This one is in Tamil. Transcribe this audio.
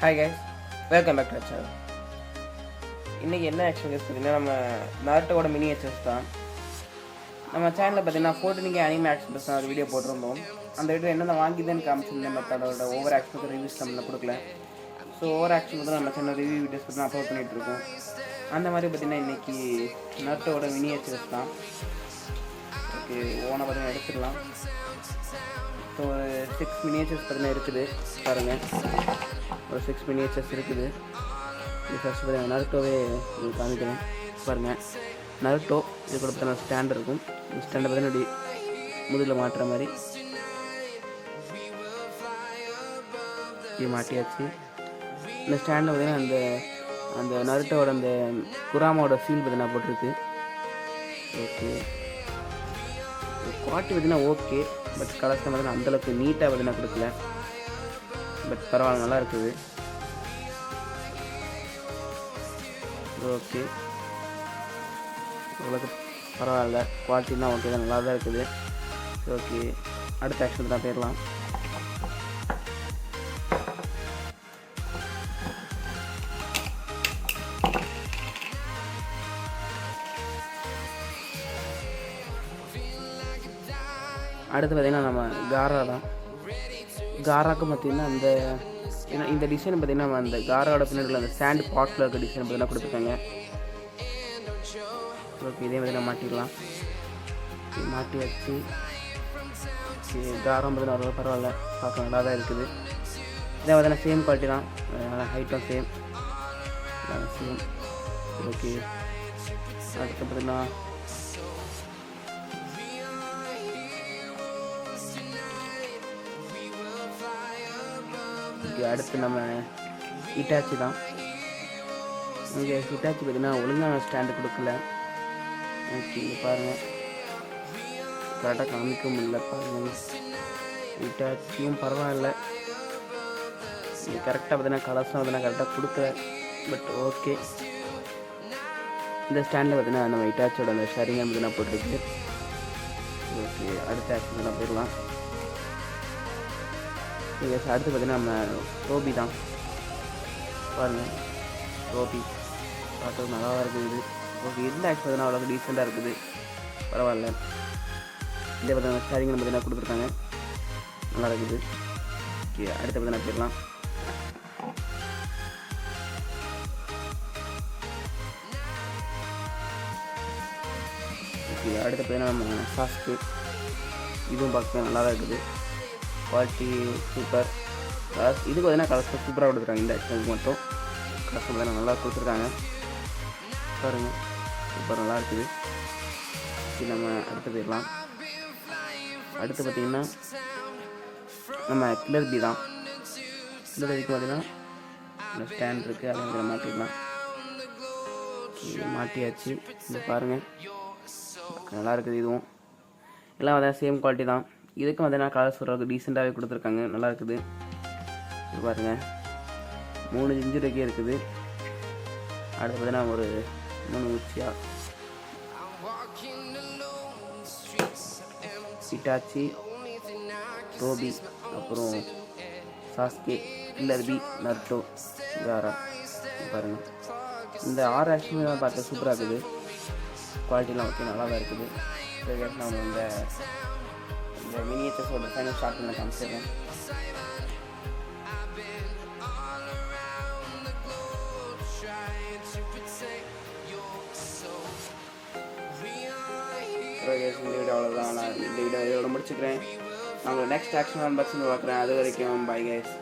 Hi guys, welcome back to channel. இன்றைக்கி என்ன ஆக்ஷன் கேஸ் பார்த்தீங்கன்னா, நம்ம நாருட்டோட மினியேச்சர்ஸ் தான். நம்ம சேனலில் பார்த்தீங்கன்னா 14K அனிமே ஆக்ஷன் பஸ் ஒரு வீடியோ போட்டிருந்தோம். அந்த வீடியோ என்னென்ன வாங்கிதுன்னு காமிச்சிருந்தேன். பட் அதோட ஓவர் ஆக்ஷனுக்கு ரிவ்யூஸ் நம்மள கொடுக்கல. ஸோ ஓவர் ஆக்ஷன் வந்து நம்ம சேனல் ரிவ்யூ வீடியோஸ் பற்றி அப்லோட் பண்ணிகிட்ருக்கோம். அந்த மாதிரி பார்த்தீங்கன்னா இன்றைக்கி நாருட்டோட மினியேச்சர்ஸ் தான். ஓகே, ஓனை பார்த்தீங்கன்னா எடுத்துக்கலாம். ஸோ ஒரு 6 மினியேச்சர்ஸ் பார்த்தீங்கன்னா இருக்குது பாருங்கள். ஒரு 6 மினியேச்சர்ஸ் இருக்குது. இது ஃபஸ்ட்டு பார்த்தீங்கன்னா நருட்டோவே உங்களுக்கு காமிக்கிறேன் பாருங்கள். நருட்டோ இது கூட பார்த்தீங்கன்னா ஸ்டாண்ட் இருக்கும். இந்த ஸ்டாண்டை பார்த்தீங்கன்னா இப்படி முதுகில் மாட்டுற மாதிரி இது மாட்டியாச்சு. இந்த ஸ்டாண்டில் பார்த்தீங்கன்னா அந்த நருட்டோட அந்த குராமாவோட ஃபீல் பார்த்தீங்கன்னா போட்டிருக்கு. ஓகே, குவாலிட்டி பார்த்தீங்கன்னா ஓகே, பட் கலர்ஸ் பார்த்தீங்கன்னா அந்தளவுக்கு நீட்டாக பார்த்தீங்கன்னா கொடுக்கல. பட் பரவாயில்ல, நல்லா இருக்குது. ஓகே, உங்களுக்கு பரவாயில்ல, குவாலிட்டிலாம் ஓகே தான், நல்லா தான் இருக்குது. ஓகே, அடுத்த ஆக்ஷன் தான் போயிடலாம். அடுத்து பார்த்திங்கன்னா நம்ம காரா தான். காராக்கு பார்த்திங்கன்னா இந்த டிசைன் பார்த்திங்கன்னா நம்ம அந்த காராவோட பின்னாடி அந்த சாண்ட் பாட்டில் இருக்க டிசைன் பார்த்திங்கன்னா கொடுத்துருக்காங்க. ஓகே, இதே மாதிரி நம்ம மாட்டிடலாம். மாட்டி வச்சு காரம் பார்த்திங்கன்னா பரவாயில்ல, பார்க்க நல்லா தான் இருக்குது. இதே பார்த்திங்கன்னா சேம் குவாலிட்டி தான், ஹைட்டும் சேம். ஓகே, அடுத்து பார்த்திங்கன்னா அடுத்து நம்ம ஹிட்டாச்சி தான். இங்கே ஹிட்டாச்சி பார்த்திங்கன்னா ஒழுங்கான ஸ்டாண்டு கொடுக்கல. ஓகே, பாருங்கள், கரெக்டாக காமிக்க முடியல பாருங்கள். ஹிட்டாச்சியும் பரவாயில்ல, இது கரெக்டாக பார்த்தீங்கன்னா கலர்ஸும் பார்த்தீங்கன்னா கரெக்டாக கொடுக்கல. பட் ஓகே, இந்த ஸ்டாண்டில் பார்த்தீங்கன்னா நம்ம ஹிட்டாச்சியோட அந்த ஷரிங்கை பார்த்தீங்கன்னா போட்டிருக்கு. ஓகே, அடுத்த ஆக்ஷன் தான் போயிடலாம். அடுத்து பார்த்தீங்கன்னா நம்ம ரோபி தான். பாருங்கள், ரோபி பார்த்து நல்லா இருக்குது. ஓகே, இந்த ஆக்ஷன் பார்த்தீங்கன்னா அவ்வளோக்கு டீசெண்டாக இருக்குது, பரவாயில்ல. இதே பார்த்தீங்கன்னா ஸ்டாரிங் பார்த்தீங்கன்னா கொடுத்துருக்காங்க, நல்லா இருக்குது. ஓகே, அடுத்து பார்த்தீங்கன்னா போயிடலாம். ஓகே, அடுத்து பார்த்தீங்கன்னா நம்ம சாஸ்க்கு, இதுவும் பார்க்க நல்லா தான் இருக்குது. Quality super. இது பார்த்தீங்கன்னா கலர்ஸ் சூப்பராக கொடுத்துருக்காங்க. இந்த ஆக்ஷனுக்கு மட்டும் கலர்ஸ் பார்த்தீங்கன்னா நல்லா கொடுத்துருக்காங்க பாருங்கள், சூப்பர் நல்லா இருக்குது. இது நம்ம அடுத்து போயிடலாம். அடுத்து பார்த்திங்கன்னா நம்ம கில்லர் பி தான். கில்லர் பிக்கு பார்த்திங்கன்னா இந்த ஸ்டாண்ட் இருக்குது, அதை வந்து மாட்டிடலாம். மாட்டியாச்சு. இது பாருங்கள், நல்லா இருக்குது. இதுவும் எல்லாம் பார்த்தீங்கன்னா சேம் குவாலிட்டி தான். இதுக்கும் பார்த்தீங்கன்னா கலர்ஸ் ஓரளவுக்கு டீசெண்டாகவே கொடுத்துருக்காங்க, நல்லா இருக்குது. இது பாருங்கள், 3 இன்ச்சு வரைக்கும் இருக்குது. அடுத்து பார்த்தீங்கன்னா ஒரு 3 உச்சியா ஹிட்டாச்சி, ரோபி, அப்புறம் சாஸ்கே, கில்லர் பி, நருட்டோ, காரா. பாருங்கள், இந்த 6 ஆக்ஷன் பார்க்க சூப்பராக இருக்குது. குவாலிட்டிலாம் ஓகே, நல்லா தான் இருக்குது. நம்ம இந்த மினியேச்சர்ஸோட ஃபைனல் ஸ்டார்ட் பண்ண காமிச்சிடுறேன். இந்த வீடியோ அவ்வளோதான். நான் இந்த வீடியோ இதோட முடிச்சுக்கிறேன். நான் உங்களை நெக்ஸ்ட் ஆக்ஷன் அன்பாக்சிங் பார்க்குறேன். அது வரைக்கும் பை கைஸ்.